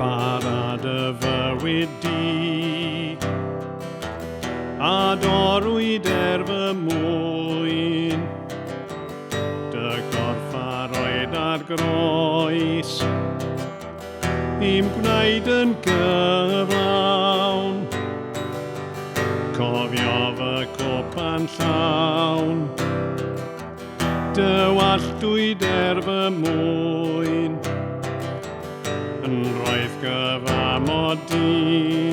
para dy fywyd di, a dorwyd fy mwyn, dy gorff a roed ar groes, i'm gwneud yn gyflawn, cofio fy copa'n llawn, dy walltwyd fy mwyn, yn roedd gyfamod di,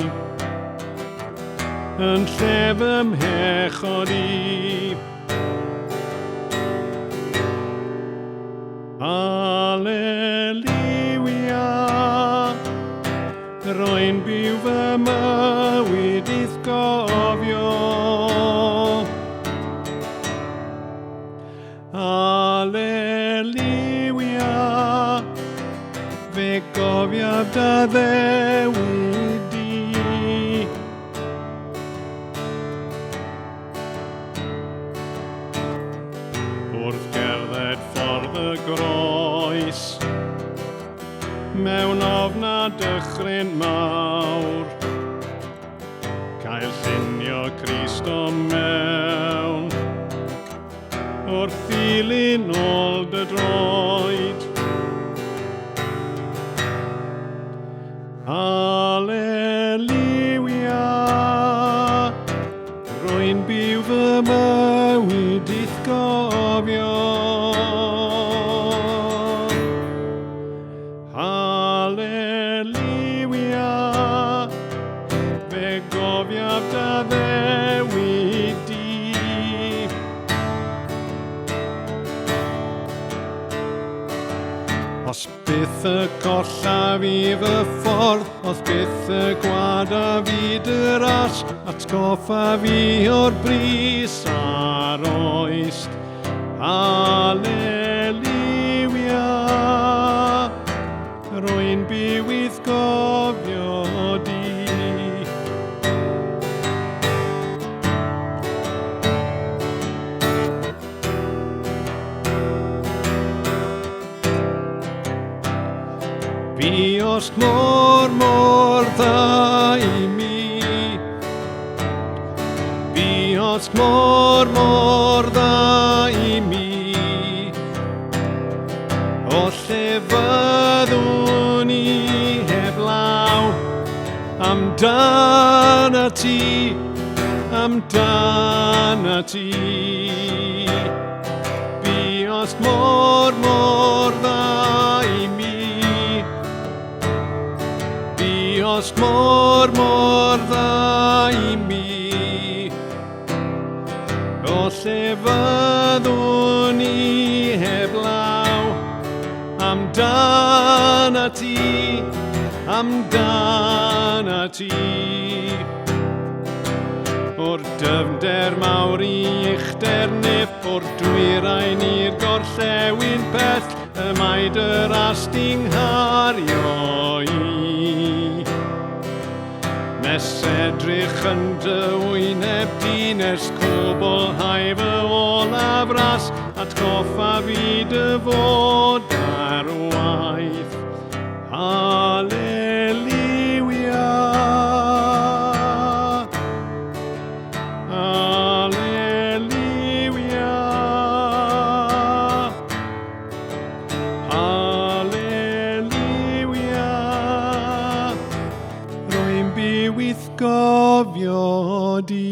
yn lle fy mhechod i. Alleluia, rwy'n byw fy mywyd i'th gofio. Alleluia, fe gofiaf dy ddewyd di. Wrth gerdded ffordd y groes, mewn ofna dychryn mawr, cael llunio Crist o mewn, wrth ddilyn ôl dy droed. Alleluia, rwy'n byw fy mywyd i'th gofio. Alleluia, fe gofiaf dy ddewyd di. Os byth y golla fi fy ffordd, os byth y gwada fi dy ras, atgoffa fi o'r bris a'r oest. Alleluia, rwy'n byw i'th gofio di. Biost mor dda i mi, biost mor dda i mi, o lle fyddwn i heblaw, amdana ti, amdana ti. Biost mor dda i mi, biost mor dda i mi, o lle fyddwn i heblaw, amdana ti, amdana ti. O'r dyfnder mawr i uchder nip, o'r dwyrain i'r gorllewin pell, y mae dy rasting hario i. Nes edrych yn dy wyneb di, nes cwblhau fy olaf ras, atgoffa fi dy fod ar waith. Alleluia, alleluia, alleluia, rwy'n byw i'th gofio di.